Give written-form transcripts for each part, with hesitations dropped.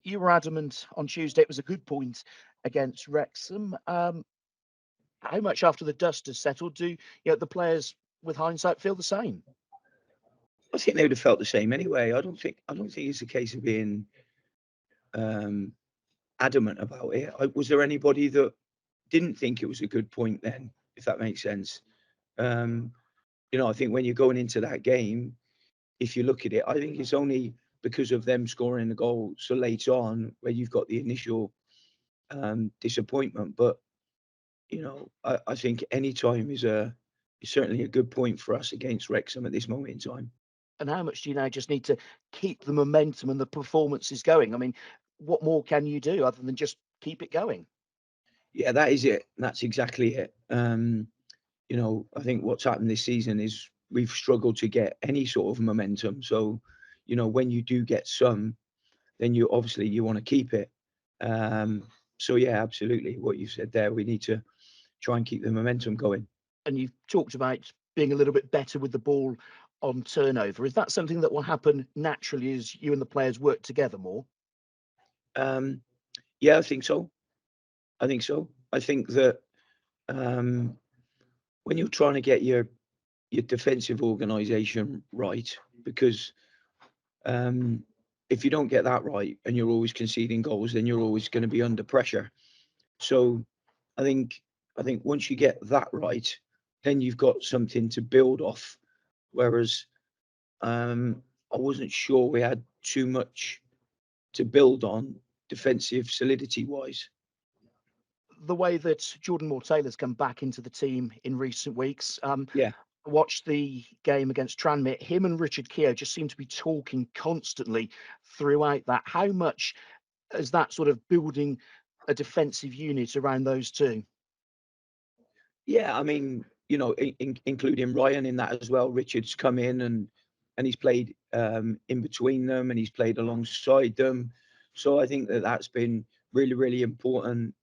You were adamant on Tuesday it was a good point against Wrexham. How much after the dust has settled do the players, with hindsight, feel the same? I think they would have felt the same anyway. I don't think it's a case of being um, adamant about it. Was there anybody that didn't think it was a good point then, if that makes sense? Um, I think when you're going into that game, if you look at it, I think it's only because of them scoring the goal so late on where you've got the initial disappointment. But I think any time is certainly a good point for us against Wrexham at this moment in time. And how much do you now just need to keep the momentum and the performances going? I mean, what more can you do other than just keep it going? Yeah, that is it. That's exactly it. I think what's happened this season is we've struggled to get any sort of momentum. So, when you do get some, then you want to keep it. Um, so yeah, absolutely. What you said there, we need to try and keep the momentum going. And you've talked about being a little bit better with the ball on turnover. Is that something that will happen naturally as you and the players work together more? Um, yeah, I think so. I think so. I think that um, when you're trying to get your defensive organisation right, because um, if you don't get that right and you're always conceding goals, then you're always going to be under pressure. So I think I think once you get that right, then you've got something to build off. Whereas I wasn't sure we had too much to build on defensive solidity wise. The way that Jordan Moore-Taylor's come back into the team in recent weeks, Yeah, watched the game against Tranmere. Him and Richard Keogh just seem to be talking constantly throughout that. How much is that sort of building a defensive unit around those two? yeah. I mean, including Ryan in that as well. Richard's come in and he's played in between them and he's played alongside them. So I think that that's been really, really important.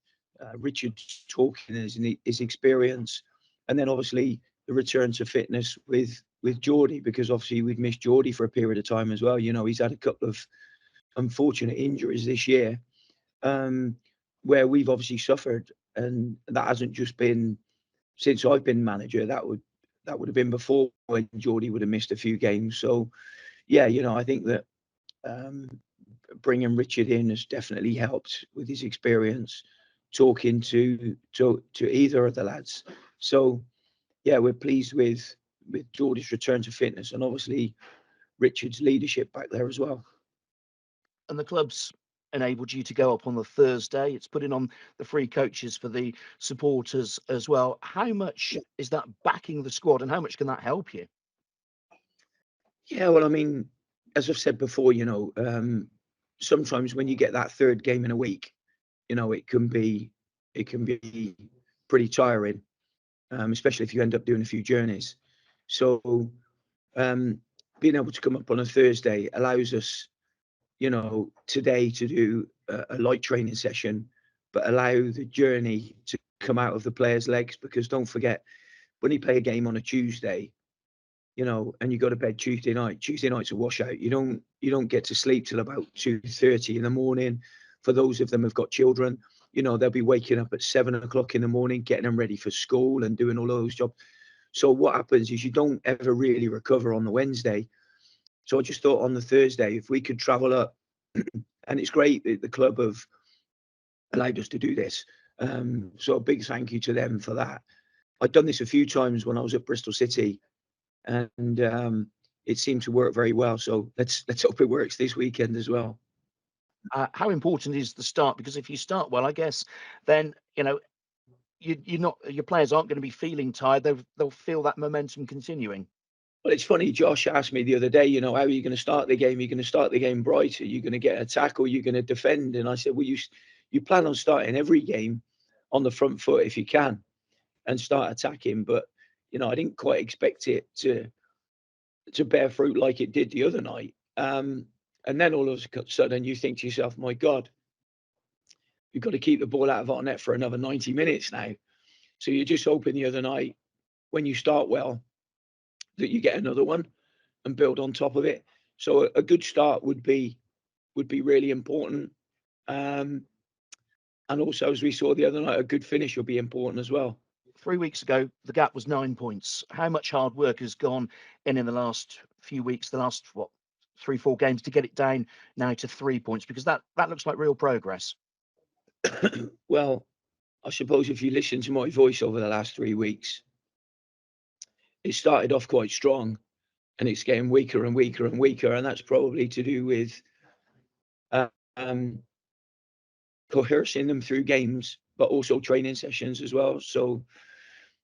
Richard's talking his experience, and then obviously the return to fitness with Geordie, because obviously we'd missed Geordie for a period of time as well. He's had a couple of unfortunate injuries this year, um, where we've obviously suffered, and that hasn't just been since I've been manager. That would have been before when Geordie would have missed a few games. So yeah, I think that um, bringing Richard in has definitely helped with his experience, talking to either of the lads. So yeah, we're pleased with Geordie's return to fitness and obviously Richard's leadership back there as well. And the club's enabled you to go up on the Thursday. It's putting on the free coaches for the supporters as well. How much is that backing the squad, and how much can that help you? Yeah, well, I mean, as I've said before, sometimes when you get that third game in a week, it can be pretty tiring, especially if you end up doing a few journeys. So um, being able to come up on a Thursday allows us, today to do a light training session, but allow the journey to come out of the players' legs. Because don't forget, when you play a game on a Tuesday, and you go to bed Tuesday night. Tuesday night's a washout. You don't get to sleep till about 2:30 in the morning. For those of them who've got children, they'll be waking up at 7 o'clock in the morning, getting them ready for school and doing all those jobs. So what happens is you don't ever really recover on the Wednesday. So I just thought on the Thursday, if we could travel up, and it's great that the club have allowed us to do this. So a big thank you to them for that. I'd done this a few times when I was at Bristol City, and it seemed to work very well. So let's hope it works this weekend as well. How important is the start? Because if you start well, I guess then you're not, your players aren't going to be feeling tired. They'll feel that momentum continuing. Well, it's funny. Josh asked me the other day, how are you going to start the game? Are you going to start the game bright? Are you going to get an attack or are you going to defend? And I said, well, you plan on starting every game on the front foot if you can and start attacking. But I didn't quite expect it to bear fruit like it did the other night. And then all of a sudden you think to yourself, my God, we've got to keep the ball out of our net for another 90 minutes now. So you're just hoping the other night, when you start well, that you get another one and build on top of it. So a good start would be really important. And also, as we saw the other night, a good finish will be important as well. 3 weeks ago, the gap was 9 points. How much hard work has gone in the last few weeks, the last, what, 3, 4 games to get it down now to 3 points? Because that looks like real progress. Well, I suppose if you listen to my voice over the last 3 weeks, it started off quite strong and it's getting weaker and weaker and weaker. And that's probably to do with um, coercing them through games, but also training sessions as well. So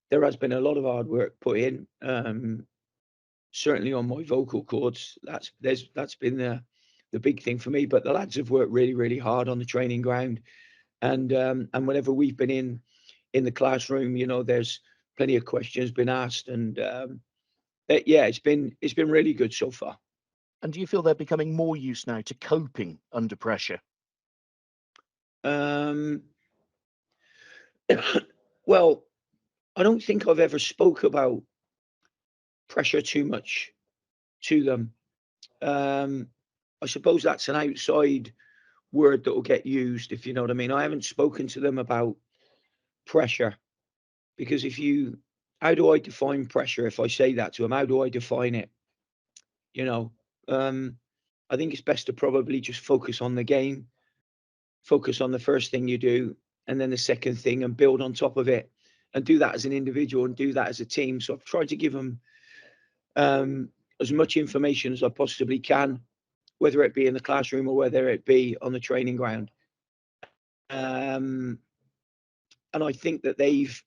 there has been a lot of hard work put in. Certainly on my vocal cords, that's been the big thing for me. But the lads have worked really, really hard on the training ground, and whenever we've been in the classroom, you know, there's plenty of questions been asked, and yeah, it's been really good so far. And do you feel they're becoming more used now to coping under pressure? Um, well, I don't think I've ever spoke about pressure too much to them. Um, I suppose that's an outside word that will get used, if you know what I mean. I haven't spoken to them about pressure because how do I define pressure? If I say that to them, how do I define it? You know, I think it's best to probably just focus on the game, focus on the first thing you do, and then the second thing, and build on top of it, and do that as an individual and do that as a team. So I've tried to give them as much information as I possibly can, whether it be in the classroom or whether it be on the training ground. And I think that they've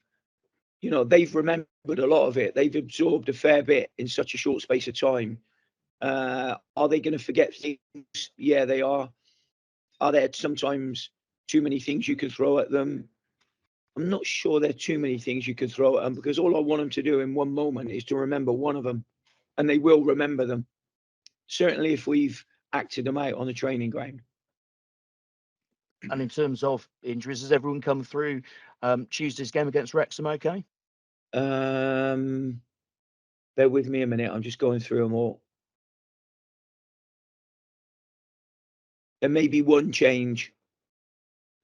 remembered a lot of it. They've absorbed a fair bit in such a short space of time. Are they going to forget things? Yeah, they are. Are there sometimes too many things you can throw at them? I'm not sure there are too many things you can throw at them, because all I want them to do in one moment is to remember one of them, and they will remember them. Certainly if we've acted them out on the training ground. And in terms of injuries, has everyone come through Tuesday's game against Wrexham okay? Bear with me a minute. I'm just going through them all. There may be one change,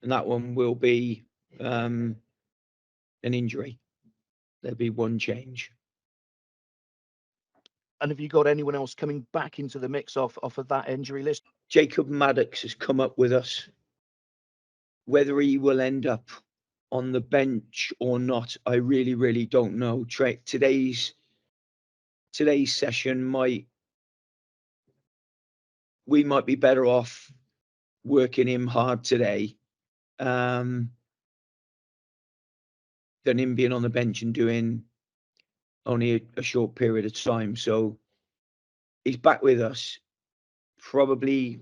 and that one will be an injury. There'll be one change. And have you got anyone else coming back into the mix off of that injury list? Jacob Maddox has come up with us. Whether he will end up on the bench or not, I really, really don't know. Today's session we might be better off working him hard today than him being on the bench and doing only a short period of time. So he's back with us, probably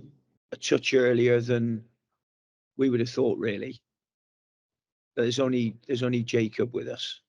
a touch earlier than we would have thought, really. But there's only Jacob with us.